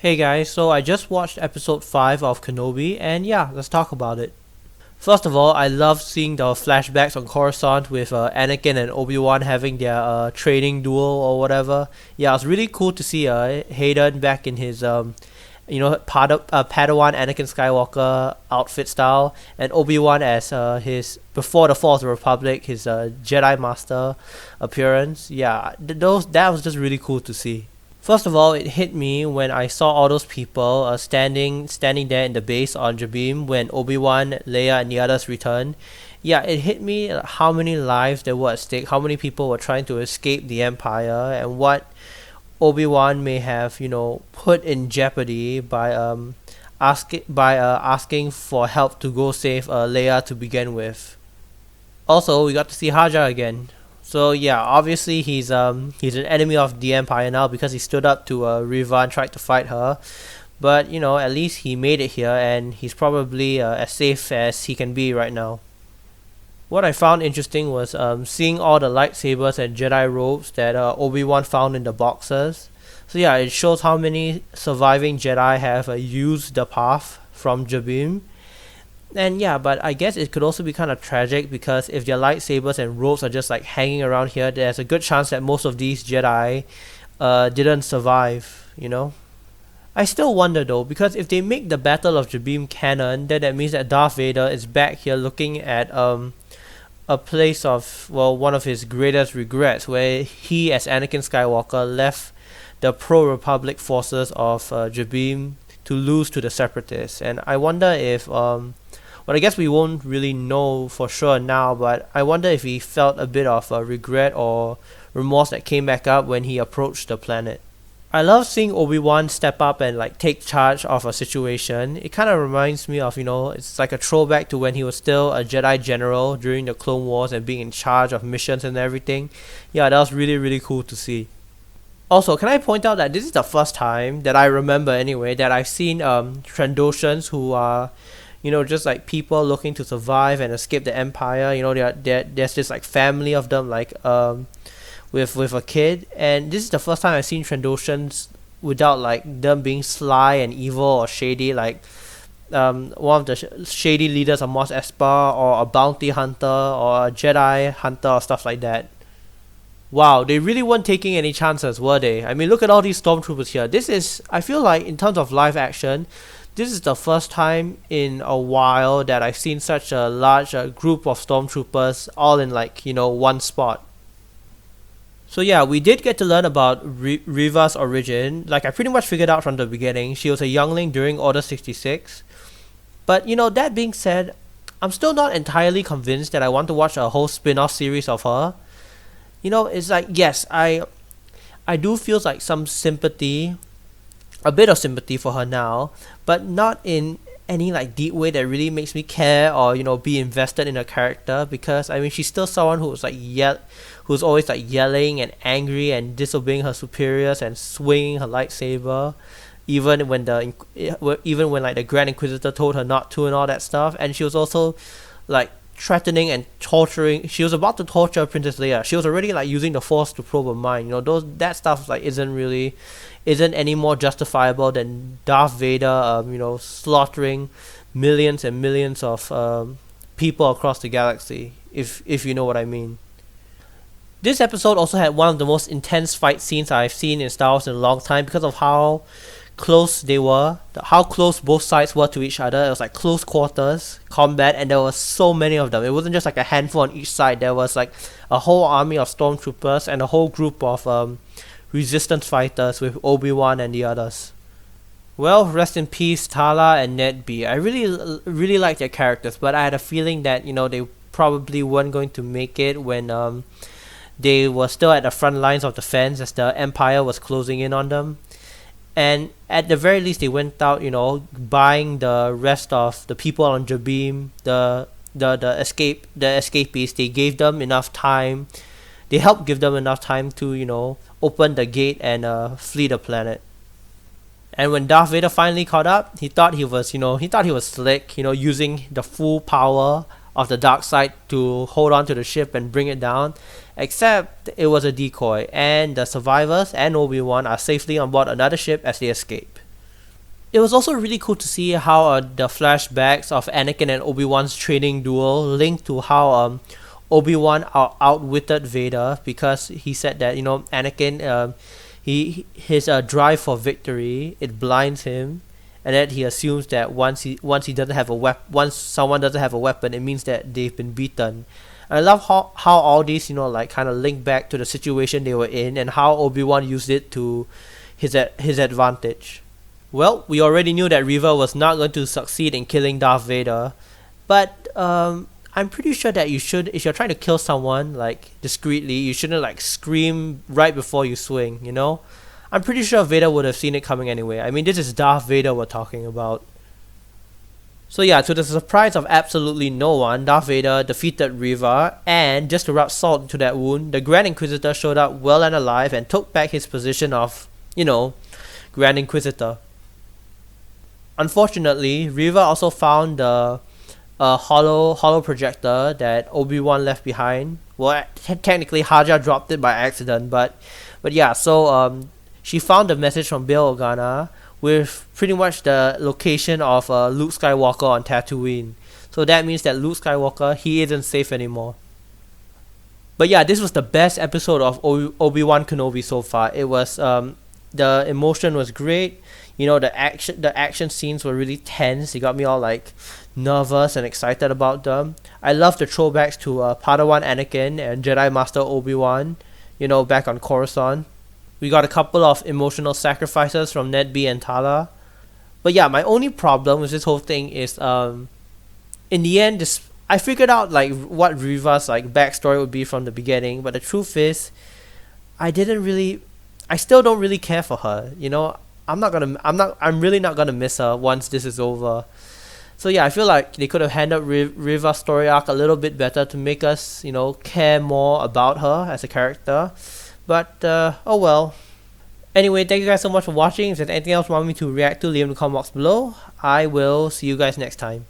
Hey guys, so I just watched episode 5 of Kenobi and yeah, let's talk about it. First of all, I love seeing the flashbacks on Coruscant with Anakin and Obi-Wan having their training duel or whatever. Yeah, it was really cool to see Hayden back in his Padawan Anakin Skywalker outfit style, and Obi-Wan as his before the fall of the Republic, his Jedi Master appearance. Yeah, that was just really cool to see. First of all, it hit me when I saw all those people standing there in the base on Jabim when Obi-Wan, Leia, and the others returned. Yeah, it hit me how many lives there were at stake, how many people were trying to escape the Empire, and what Obi-Wan may have, put in jeopardy by asking for help to go save Leia to begin with. Also, we got to see Haja again. So yeah, obviously he's an enemy of the Empire now because he stood up to Riva and tried to fight her. But at least he made it here, and he's probably as safe as he can be right now. What I found interesting was seeing all the lightsabers and Jedi robes that Obi-Wan found in the boxes. So yeah, it shows how many surviving Jedi have used the path from Jabim. And yeah, but I guess it could also be kind of tragic because if their lightsabers and robes are just like hanging around here, there's a good chance that most of these Jedi didn't survive. I still wonder though, because if they make the Battle of Jabim canon, then that means that Darth Vader is back here looking at a place of, well, one of his greatest regrets, where he as Anakin Skywalker left the pro-Republic forces of Jabim to lose to the Separatists. And I wonder if well, I guess we won't really know for sure now, but I wonder if he felt a bit of regret or remorse that came back up when he approached the planet. I love seeing Obi-Wan step up and take charge of a situation. It kind of reminds me of, it's like a throwback to when he was still a Jedi General during the Clone Wars and being in charge of missions and everything. Yeah, that was really, really cool to see. Also, can I point out that this is the first time that I remember anyway that I've seen Trandoshans who are just people looking to survive and escape the Empire. There's this family of them with a kid, and this is the first time I've seen Trandoshans without them being sly and evil or shady, one of the shady leaders of Mos Espa or a bounty hunter or a Jedi hunter or stuff like that. Wow, they really weren't taking any chances, were they? I mean, look at all these stormtroopers here. I feel like in terms of live action, this is the first time in a while that I've seen such a large group of stormtroopers all in one spot. So yeah, we did get to learn about Riva's origin. I pretty much figured out from the beginning. She was a youngling during Order 66. But that being said, I'm still not entirely convinced that I want to watch a whole spin-off series of her. It's yes, I do feel some sympathy, a bit of sympathy for her now, but not in any deep way that really makes me care or be invested in her character, because I mean she's still someone who's who's always yelling and angry and disobeying her superiors and swinging her lightsaber, even when the Grand Inquisitor told her not to and all that stuff. And she was also threatening and torturing. She was about to torture Princess Leia. She was already using the Force to probe her mind. That stuff isn't any more justifiable than Darth Vader slaughtering millions and millions of people across the galaxy, if you know what I mean. This episode also had one of the most intense fight scenes I've seen in Star Wars in a long time because of how close they were, how close both sides were to each other. It was close quarters combat, and there were so many of them. It wasn't just a handful on each side. There was a whole army of stormtroopers and a whole group of resistance fighters with Obi-Wan and the others. Well, rest in peace Tala and Ned B. I really like their characters, but I had a feeling that they probably weren't going to make it when they were still at the front lines of defense as the Empire was closing in on them. And at the very least, they went out, buying the rest of the people on Jabim, the escapees. They gave them enough time. They helped give them enough time to, open the gate and flee the planet. And when Darth Vader finally caught up, he thought he was slick, using the full power of the dark side to hold on to the ship and bring it down. Except it was a decoy, and the survivors and Obi-Wan are safely on board another ship as they escape. it was also really cool to see how the flashbacks of Anakin and Obi-Wan's training duel linked to how Obi-Wan outwitted Vader, because he said that, you know, Anakin, his drive for victory, it blinds him, and that he assumes that once he doesn't have once someone doesn't have a weapon, it means that they've been beaten. And I love how all these, you know, like kind of link back to the situation they were in, and how Obi-Wan used it to his advantage. Well, we already knew that Reva was not going to succeed in killing Darth Vader, but I'm pretty sure that you should, if you're trying to kill someone like discreetly, you shouldn't like scream right before you swing, you know? I'm pretty sure Vader would have seen it coming anyway. I mean, this is Darth Vader we're talking about. So yeah, to the surprise of absolutely no one, Darth Vader defeated Reva, and just to rub salt into that wound, the Grand Inquisitor showed up well and alive and took back his position of, you know, Grand Inquisitor. Unfortunately, Reva also found the hollow projector that Obi-Wan left behind. Well, technically Haja dropped it by accident, but yeah, so she found a message from Bail Organa with pretty much the location of Luke Skywalker on Tatooine. So that means that Luke Skywalker, he isn't safe anymore. But yeah, this was the best episode of Obi-Wan Kenobi so far. It was the emotion was great. You know, the action scenes were really tense. It got me all like nervous and excited about them. I love the throwbacks to Padawan Anakin and Jedi Master Obi-Wan, you know, back on Coruscant. We got a couple of emotional sacrifices from Ned B and Tala. But yeah, my only problem with this whole thing is in the end, I figured out like what Reva's like backstory would be from the beginning, but the truth is I still don't really care for her, you know. I'm really not gonna miss her once this is over. So yeah, I feel like they could have handled Reva's story arc a little bit better to make us, you know, care more about her as a character. But oh well. Anyway, thank you guys so much for watching. If there's anything else you want me to react to, leave in the comment box below. I will see you guys next time.